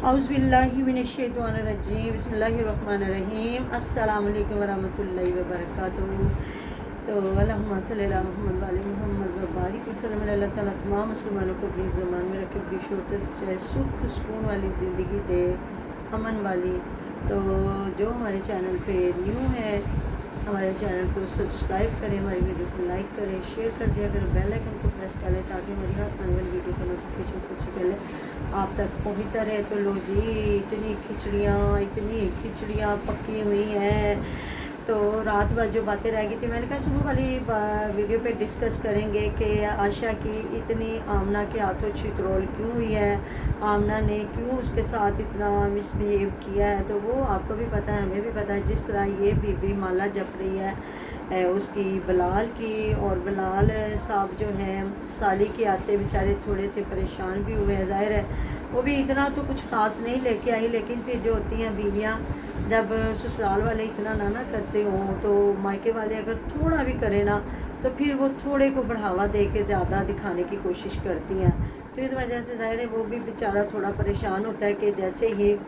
औज़ुबिल्लाहिमिनश्शैतानिर्रजीम बिस्मिल्लाहिर्रहमानिर्रहीम अस्सलामु अलैकुम वरहमतुल्लाहि वबरकातुहू। तो अल्लाहुम्मा सल्ली अला मुहम्मद व अला मुहम्मद व बारिक वसल्लम। अल्लाह ताला तमाम मुसलमानों को अपनी ज़ुबान में रखे, अपनी शोहरत चाहे सुख सुकून वाली ज़िंदगी दे, अमन वाली। तो जो हमारे चैनल पे न्यू है, हमारे चैनल को सब्सक्राइब करें, हमारी वीडियो को लाइक करें, शेयर कर दिया करें, बेल आइकन को प्रेस कर लें ताकि हमारी हर आने वाली वीडियो का नोटिफिकेशन सबसे पहले आप तक पहुंचता रहे। तो लो जी, इतनी खिचड़ियाँ पकी हुई हैं। तो रात भर जो बातें रह गई थी, मैंने कहा सुबह वाली वीडियो पे डिस्कस करेंगे कि आशा की इतनी आमना के हाथों छितरोल क्यों हुई है, आमना ने क्यों उसके साथ इतना मिसबिहेव किया है। तो वो आपको भी पता है, हमें भी पता है। जिस तरह ये बीबी माला जप रही है उसकी बिलाल की, और बिलाल साहब जो हैं साली के आते बेचारे थोड़े से परेशान भी हुए हैं। ज़ाहिर है वो भी इतना तो कुछ ख़ास नहीं लेके आई, लेकिन फिर जो होती हैं बीवियाँ, जब ससुराल वाले इतना ना करते हों तो मायके वाले अगर थोड़ा भी करें ना, तो फिर वो थोड़े को बढ़ावा दे के ज़्यादा दिखाने की कोशिश करती हैं। तो इस वजह से ज़ाहिर है वो भी बेचारा थोड़ा परेशान होता है कि जैसे ही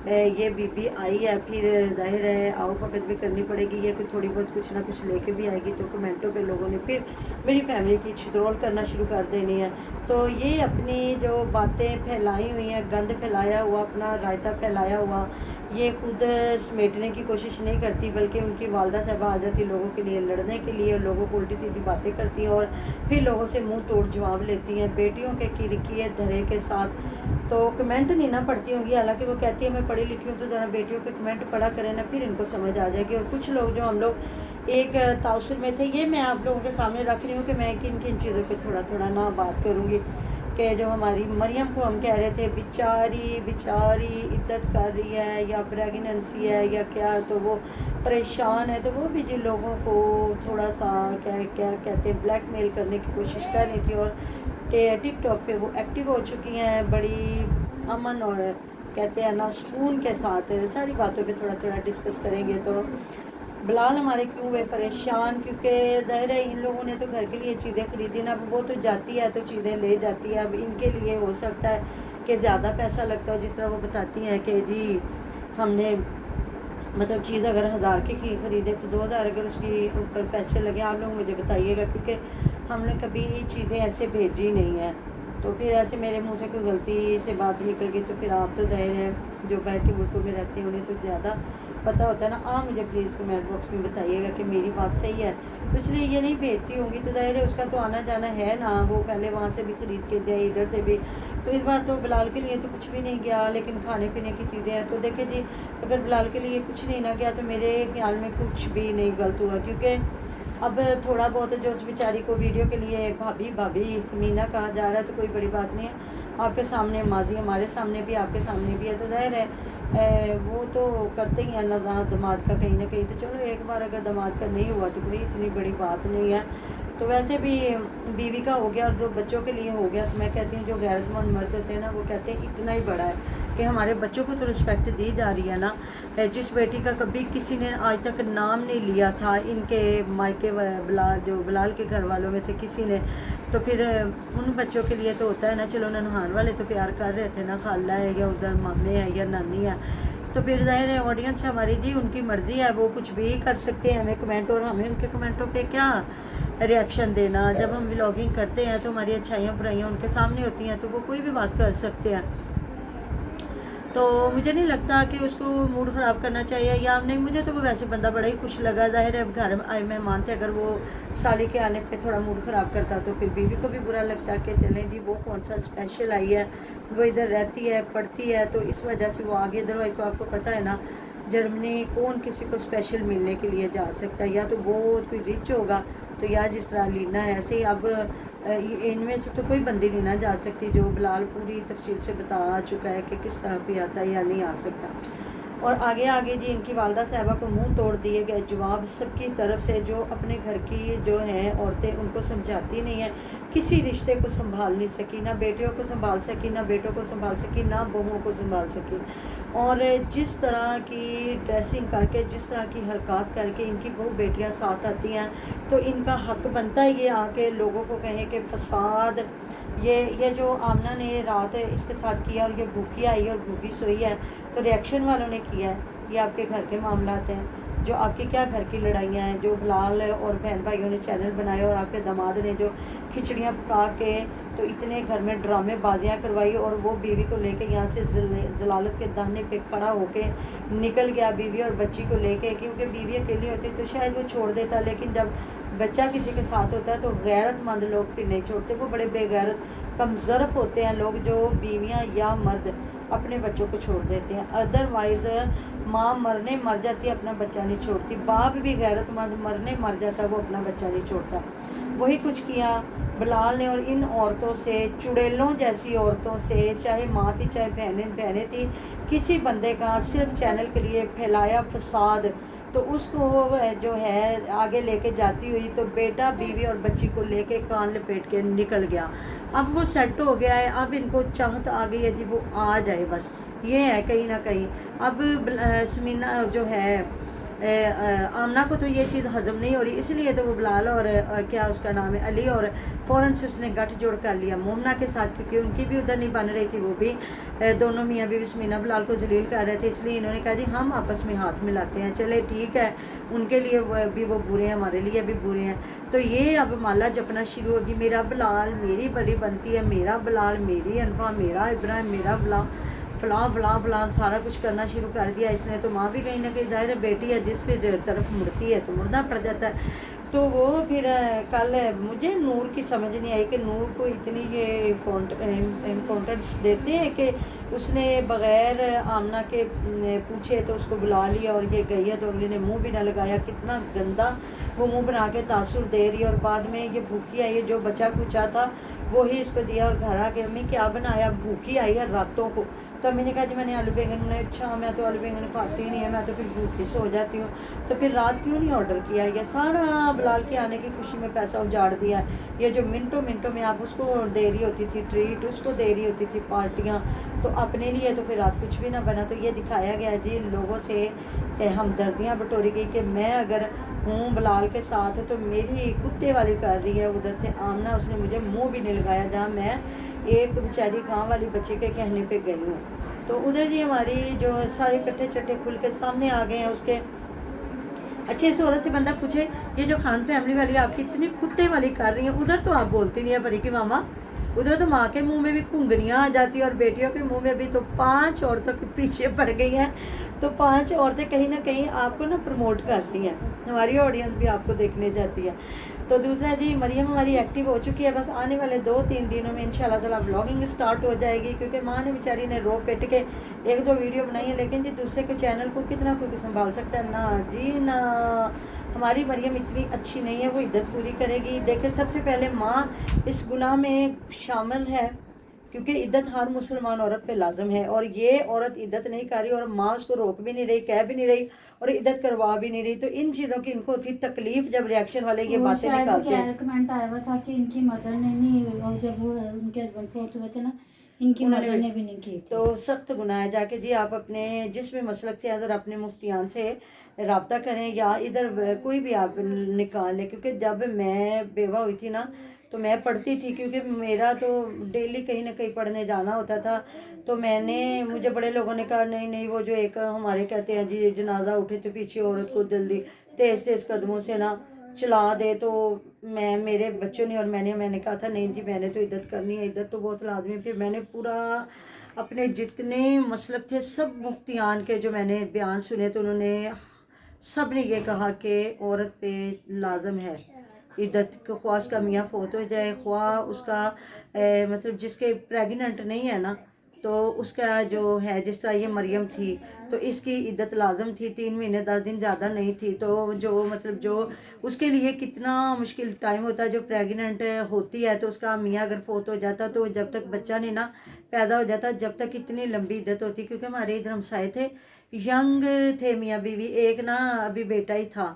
ये बीबी आई है, फिर ज़ाहिर है आओ भगत भी करनी पड़ेगी। ये कोई थोड़ी बहुत कुछ ना कुछ लेके भी आएगी, तो कमेंटों पे लोगों ने फिर मेरी फैमिली की छितरोल करना शुरू कर देनी है। तो ये अपनी जो बातें फैलाई हुई हैं, गंद फैलाया हुआ, अपना रायता फैलाया हुआ, ये खुद समेटने की कोशिश नहीं करती, बल्कि उनकी वालदा साहबा आ जाती लोगों के लिए लड़ने के लिए, लोगों को उल्टी सीधी बातें करती हैं और फिर लोगों से मुंह तोड़ जवाब लेती हैं बेटियों के किरकिए धरे के साथ। तो कमेंट नहीं ना पढ़ती होंगी, हालांकि वो कहती है मैं पढ़ी लिखी हूँ, तो ज़रा बेटियों के कमेंट पढ़ा करें ना, फिर इनको समझ आ जाएगी। और कुछ लोग जो हम लोग एक ताउसर में थे, ये मैं आप लोगों के सामने रख रही हूँ कि मैं किन किन चीज़ों पे थोड़ा थोड़ा ना बात करूँगी। कि जो हमारी मरियम को हम कह रहे थे बेचारी इद्दत कर रही है या प्रेगनेंसी है या क्या, तो वो परेशान है। तो वो भी जिन लोगों को थोड़ा सा क्या कहते हैं ब्लैकमेल करने की कोशिश कर रही थी, और टिकटॉक पे वो एक्टिव हो चुकी हैं बड़ी अमन और कहते हैं ना सुकून के साथ। सारी बातों पे थोड़ा थोड़ा डिस्कस करेंगे। तो बिलाल हमारे क्यों हुए परेशान, क्योंकि ज़ाहिर है इन लोगों ने तो घर के लिए चीज़ें ख़रीदी ना, वो तो जाती है तो चीज़ें ले जाती है। अब इनके लिए हो सकता है कि ज़्यादा पैसा लगता हो, जिस तरह वो बताती हैं कि जी हमने मतलब चीज़ अगर 1000 की ख़रीदे तो 2000 अगर उसकी ऊपर पैसे लगे, आप लोग मुझे बताइएगा, क्योंकि हमने कभी चीज़ें ऐसे भेजी नहीं है। तो फिर ऐसे मेरे मुंह से कोई गलती से बात निकल गई तो फिर आप तो ज़ाहिर है जो बाहर के मुल्कों में रहते हैं उन्हें तो ज़्यादा पता होता है ना। आप मुझे प्लीज़ कमेंट बॉक्स में बताइएगा कि मेरी बात सही है। तो इसलिए ये नहीं भेजती होंगी, तो ज़ाहिर है उसका तो आना जाना है ना, वो पहले वहाँ से भी ख़रीद के दिया, इधर से भी। तो इस बार तो बिलाल के लिए तो कुछ भी नहीं गया, लेकिन खाने पीने की चीज़ें हैं। तो देखिए जी, अगर बिलाल के लिए कुछ नहीं ना गया तो मेरे ख्याल में कुछ भी नहीं गलत हुआ, क्योंकि अब थोड़ा बहुत जो उस बेचारी को वीडियो के लिए भाभी समीना कहा जा रहा है, तो कोई बड़ी बात नहीं है। आपके सामने माजी, हमारे सामने भी, आपके सामने भी है। तो ज़ाहिर है वो तो करते ही हैं ना दामाद का कहीं ना कहीं। तो चलो एक बार अगर दामाद का नहीं हुआ तो कोई इतनी बड़ी बात नहीं है। तो वैसे भी बीवी का हो गया और जो बच्चों के लिए हो गया, तो मैं कहती हूँ जो गैरतमंद मर्द होते हैं ना, वो कहते हैं इतना ही बड़ा है कि हमारे बच्चों को तो रिस्पेक्ट दी जा रही है ना। जिस बेटी का कभी किसी ने आज तक नाम नहीं लिया था इनके मायके बिलाल के घर वालों में से किसी ने, तो फिर उन बच्चों के लिए तो होता है ना, चलो ननहान वाले तो प्यार कर रहे थे ना, खाला है या उधर मामे है या नानी है। तो फिर ज़ाहिर है ऑडियंस हमारी जी उनकी मर्ज़ी है, वो कुछ भी कर सकते हैं हमें कमेंट, और हमें उनके कमेंटों पे क्या रिएक्शन देना। जब हम व्लॉगिंग करते हैं तो हमारी अच्छाइयाँ बुराइयाँ उनके सामने होती हैं, तो वो कोई भी बात कर सकते हैं। तो मुझे नहीं लगता कि उसको मूड ख़राब करना चाहिए या नहीं। मुझे तो वो वैसे बंदा बड़ा ही खुश लगा। ज़ाहिर है अब घर में आए मेहमान थे, अगर वो साली के आने पे थोड़ा मूड ख़राब करता तो फिर बीवी को भी बुरा लगता कि चलें जी वो कौन सा स्पेशल आई है, वो इधर रहती है पढ़ती है तो इस वजह से वो आगे इधर आई। तो आपको पता है ना जर्मनी कौन किसी को स्पेशल मिलने के लिए जा सकता है, या तो बहुत कोई रिच होगा, तो या जिस तरह लीना है ऐसे ही। अब इनमें से तो कोई बंदी नहीं ना जा सकती, जो बिलाल पूरी तफसील से बता चुका है कि किस तरह भी आता है या नहीं आ सकता। और आगे जी इनकी वालदा साहबा को मुंह तोड़ दिए गए जवाब सबकी तरफ से, जो अपने घर की जो हैं औरतें उनको समझाती नहीं है किसी रिश्ते को संभाल नहीं सकी, ना बेटियों को संभाल सकी, ना बेटों को संभाल सकी, ना बहुओं को संभाल सकी। और जिस तरह की ड्रेसिंग करके, जिस तरह की हरकत करके इनकी बहू बेटियां साथ आती हैं, तो इनका हक बनता है ये आके लोगों को कहें कि फसाद ये जो आमना ने रात इसके साथ किया और ये भूखी आई और भूखी सोई है, तो रिएक्शन वालों ने किया है। ये आपके घर के मामलात हैं, जो आपकी क्या घर की लड़ाइयाँ हैं, जो बिलाल और बहन भाइयों ने चैनल बनाए और आपके दामाद ने जो खिचड़ियाँ पका के तो इतने घर में ड्रामे बाजियाँ करवाई, और वो बीवी को लेके यहाँ से जलालत के दाने पे खड़ा होके निकल गया बीवी और बच्ची को लेके, क्योंकि बीवी अकेली होती तो शायद वो छोड़ देता, लेकिन जब बच्चा किसी के साथ होता है तो गैरतमंद लोग फिर नहीं छोड़ते। वो बड़े बेगैरत कमज़रफ़ होते हैं लोग, जो बीवियाँ या मर्द अपने बच्चों को छोड़ देते हैं। अदरवाइज़ माँ मरने मर जाती है, अपना बच्चा नहीं छोड़ती। बाप भी गैरतमंद मरने मर जाता है, वो अपना बच्चा नहीं छोड़ता। वही कुछ किया बिलाल ने, और इन औरतों से, चुड़ैलों जैसी औरतों से, चाहे माँ थी चाहे बहनें थी, किसी बंदे का सिर्फ चैनल के लिए फैलाया फसाद, तो उसको जो है आगे लेके जाती हुई, तो बेटा बीवी और बच्ची को लेके कान लपेट के निकल गया। अब वो सेट हो गया है, अब इनको चाहत आ गई है जी वो आ जाए, बस ये है कहीं ना कहीं। अब समीना जो है आमना को तो ये चीज़ हज़म नहीं हो रही, इसलिए तो वो बिलाल और क्या उसका नाम है अली, और फ़ौरन से उसने गठजोड़ कर लिया मोमना के साथ, क्योंकि उनकी भी उधर नहीं बन रही थी। वो भी दोनों मियाँ बीवी समीना बिलाल को जलील कर रहे थे, इसलिए इन्होंने कहा जी हम आपस में हाथ मिलाते हैं। चले ठीक है, उनके लिए भी वो बुरे हैं, हमारे लिए भी बुरे हैं। तो ये अब माला जपना शुरू होगी, मेरा बिलाल मेरी बड़ी बनती है, मेरा बिलाल मेरी अनफा, मेरा इब्राहिम, मेरा बिलाल फलां फलां फलां सारा कुछ करना शुरू कर दिया इसने। तो माँ भी कहीं ना कहीं ज़ाहिर है बेटी है, जिस भी तरफ मुड़ती है तो मुड़ना पड़ जाता है। तो वो फिर कल मुझे नूर की समझ नहीं आई कि नूर को इतनी ये इम्पोर्टेंस देते हैं कि उसने बग़ैर आमना के पूछे तो उसको बुला लिया और ये गई है, तो अगले ने मुंह भी ना लगाया। कितना गंदा वो मुंह बना के तासुर दे रही है, और बाद में ये भूखी आई है, जो बचा कुचा था वही इसको दिया, और घर आके अम्मी क्या बनाया, भूखी आई है रातों को। तो अम्मी ने कहा जी मैंने आलू बैंगन बनाए। अच्छा मैं तो आलू बैंगन खाती ही नहीं है, मैं तो फिर भूखी सो जाती हूँ। तो फिर रात क्यों नहीं ऑर्डर किया? ये सारा बिलाल के आने की खुशी में पैसा उजाड़ दिया। ये जो मिनटों मिनटों में आप उसको दे रही होती थी ट्रीट, उसको दे रही होती थी पार्टियाँ, तो अपने लिए तो फिर रात कुछ भी ना बना। तो ये दिखाया गया जी लोगों से हमदर्दियाँ बटोरी गई कि मैं अगर हूँ बिलाल के साथ तो मेरी कुत्ते वाली कर रही है। उधर से आमना उसने मुझे मुंह भी नहीं लगाया, जहाँ मैं एक बेचारी गांव वाली बच्ची के कहने पे गई हूँ। तो उधर जी हमारी जो सारे कट्टे चट्टे खुल के सामने आ गए हैं उसके। अच्छे से औरत से बंदा पूछे ये जो खान फैमिली वाली आपकी इतनी कुत्ते वाली कर रही है, उधर तो आप बोलती नहीं है परी की मामा, उधर तो माँ के मुंह में भी घुंगनियाँ आ जाती है और बेटियों के मुंह में भी। तो 5 औरतों के पीछे पड़ गई हैं, तो 5 औरतें कहीं ना कहीं आपको ना प्रमोट कर रही हैं, हमारी ऑडियंस भी आपको देखने जाती है। तो दूसरा जी मरियम हमारी एक्टिव हो चुकी है, बस आने वाले 2-3 दिनों में इंशाल्लाह ताला व्लॉगिंग स्टार्ट हो जाएगी, क्योंकि माँ ने बेचारी ने रो पिट के 1-2 वीडियो बनाई है, लेकिन जी दूसरे के चैनल को कितना कोई संभाल सकता है? ना जी ना, हमारी मरियम इतनी अच्छी नहीं है, वो इद्दत पूरी करेगी। देखिए सबसे पहले माँ इस गुनाह में शामिल है, क्योंकि इद्दत हर मुसलमान औरत पे लाजम है, और ये औरत इद्दत नहीं कर रही और माँ उसको रोक भी नहीं रही, कह भी नहीं रही और इद्दत करवा भी नहीं रही। तो इन चीज़ों की इनको होती तकलीफ जब रिएक्शन वाले ये बातें निकालते हैं। कमेंट आया हुआ था कि इनकी मदर ने नहीं, जब वो उनके हस्बैंड फोर्थ हुए थे ना, इनकी मदर ने भी नहीं की। तो सख्त गुनाह है। जाके जी आप अपने जिस भी मसलक से अगर अपने मुफ्तियान से रब्ता करें या इधर कोई भी आप निकाल लें, क्योंकि जब मैं बेवा हुई थी ना तो मैं पढ़ती थी, क्योंकि मेरा तो डेली कहीं ना कहीं पढ़ने जाना होता था। तो मुझे बड़े लोगों ने कहा नहीं नहीं, वो जो एक हमारे कहते हैं जी जनाजा उठे तो पीछे औरत को जल्दी तेज़ तेज़ कदमों से ना चला दे। तो मेरे बच्चों ने और मैंने कहा था नहीं जी मैंने तो इद्दत करनी है, इद्दत तो बहुत लाजमी। फिर मैंने पूरा अपने जितने मसलक थे सब मुफ्तियान के जो मैंने बयान सुने, तो उन्होंने सब ने ये कहा कि औरत पे लाजम है इद्दत, ख्वाह उसका मियाँ फोत हो जाए, ख्वाह उसका मतलब जिसके प्रेगनेंट नहीं है ना, तो उसका जो है जिस तरह ये मरियम थी तो इसकी इद्दत लाजम थी 3 महीने 10 दिन, ज़्यादा नहीं थी। तो जो उसके लिए कितना मुश्किल टाइम होता है, जो प्रेग्नेंट होती है तो उसका मियाँ अगर फोत हो जाता तो जब तक बच्चा नहीं ना पैदा हो जाता जब तक इतनी लंबी इद्दत होती। क्योंकि हमारे इधर हमसाए थे यंग थे मियाँ बीवी, एक ना अभी बेटा ही था,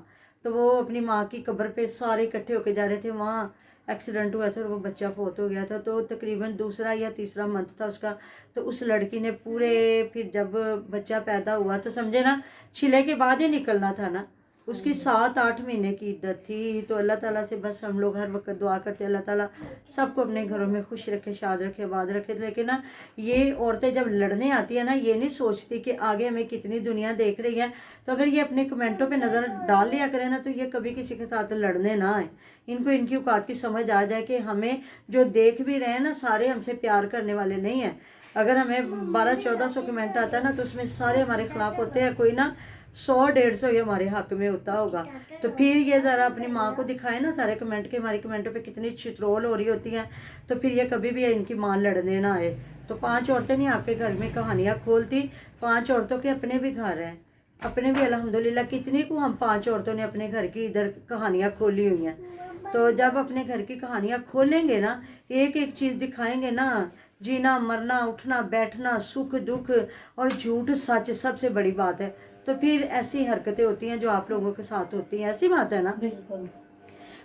तो वो अपनी माँ की कब्र पे सारे इकट्ठे होके जा रहे थे। वहाँ ایکسیڈنٹ ہوا تھا اور وہ بچہ فوت ہو گیا تھا. تو تقریباً دوسرا یا تیسرا منتھ تھا اس کا. تو اس لڑکی نے پورے پھر جب بچہ پیدا ہوا تو سمجھے نا چھلے کے بعد ہی نکلنا تھا نا. اس کی 7-8 مہینے کی عدت تھی. تو اللہ تعالیٰ سے بس ہم لوگ ہر وقت دعا کرتے اللہ تعالیٰ سب کو اپنے گھروں میں خوش رکھے, شاد رکھے, آباد رکھے. لیکن نا یہ عورتیں جب لڑنے آتی ہیں نا یہ نہیں سوچتی کہ آگے ہمیں کتنی دنیا دیکھ رہی ہے. تو اگر یہ اپنے کمنٹوں پہ نظر ڈال لیا کرے نا تو یہ کبھی کسی کے ساتھ لڑنے نہ آئے. ان کو ان کی اوقات کی سمجھ آ جائے کہ ہمیں جو دیکھ بھی رہے ہیں نا سارے ہم سے پیار کرنے والے نہیں ہیں. اگر ہمیں 1200-1400 کمنٹ آتا ہے نا تو اس میں سارے ہمارے خلاف ہوتے ہیں. کوئی نا 100-150 یہ ہمارے حق میں ہوتا ہوگا. تو پھر یہ ذرا اپنی ماں کو دکھائے نا سارے کمنٹ کے ہماری کمنٹوں پہ کتنی چترول ہو رہی ہوتی ہیں. تو پھر یہ کبھی بھی ان کی ماں لڑنے نہ آئے. تو 5 عورتیں نہیں آپ کے گھر میں کہانیاں کھولتی. 5 عورتوں کے اپنے بھی گھر ہیں, اپنے بھی الحمدللہ کتنی کو ہم 5 عورتوں نے اپنے گھر کی ادھر کہانیاں کھولی ہوئی ہیں. تو جب اپنے گھر کی کہانیاں کھولیں گے نا ایک ایک چیز دکھائیں گے نا, جینا مرنا اٹھنا بیٹھنا سکھ دکھ اور جھوٹ سچ سب سے بڑی بات ہے. تو پھر ایسی حرکتیں ہوتی ہیں جو آپ لوگوں کے ساتھ ہوتی ہیں. ایسی بات ہے نا. بالکل.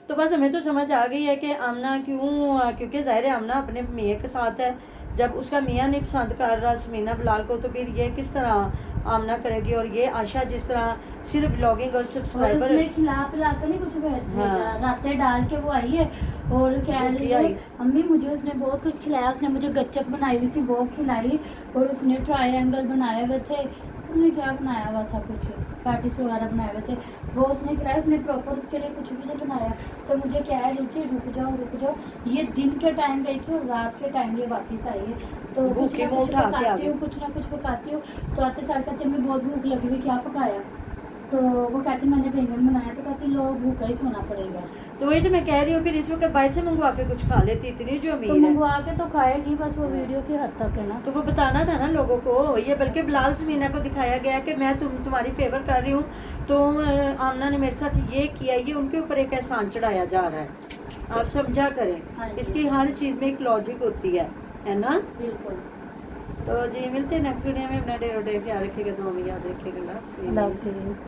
تو بس ہمیں تو سمجھ آ گئی ہے کہ آمنہ کیونکہ ظاہر ہے آمنہ اپنے میاں کے ساتھ ہے. جب اس کا میاں نہیں پسند کر رہا سمینہ بلال کو تو پھر یہ کس طرح آمنہ کرے گی. اور یہ عائشہ جس طرح صرف بلاگنگ اور سبسکرائبر اس نے کھلا پلا کے نہیں کچھ بھیجا, راتیں ڈال کے وہ آئی ہے اور کہہ رہی ہے امی مجھے اس نے بہت کچھ کھلایا. اس نے مجھے گچک بنائی ہوئی تھی وہ کھلائی, اور اس نے ٹرائی اینگل بنائے ہوئے تھے, انہوں نے کیا بنایا ہوا تھا کچھ پیٹیز وغیرہ بنائے ہوئے تھے وہ اس نے کھلایا. اس نے پراپر اس کے لیے کچھ بھی نہیں بنایا. تو مجھے کہہ رہی تھی رک جاؤ. یہ دن کے ٹائم گئی تھی اور رات کے ٹائم یہ واپس آئی ہے. تو کچھ نہ کچھ پکاتی ہوں تو آتے سال کہتے ہیں میں بہت بھوک لگی ہوئی کیا پکایا. تو وہ کہتی میں نے بینگن بنایا. تو کہتی لو بھوکا ہی سونا پڑے گا. تو وہی تو میں کہہ رہی ہوں پھر اس وقت باہر سے منگوا کے کچھ کھا لیتی اتنی جو امیر تو ہے. منگوا کے تو کھائے گی بس وہ ویڈیو کی حد تک ہے نا. تو وہ بتانا تھا نا لوگوں کو. یہ بلکہ بلال سمینہ کو دکھایا گیا کہ میں تمہاری فیور کر رہی ہوں تو آمنہ نے میرے ساتھ یہ کیا. یہ ان کے اوپر ایک احسان چڑھایا جا رہا ہے. آپ سمجھا کریں اس کی ہر چیز میں ایک لاجک ہوتی ہے نا. بالکل. تو جی ملتے ہیں نیکسٹ ویڈیو میں. اپنا ڈیر خیال رکھیے گا, دعا میں یاد رکھیے گا. اللہ حافظ.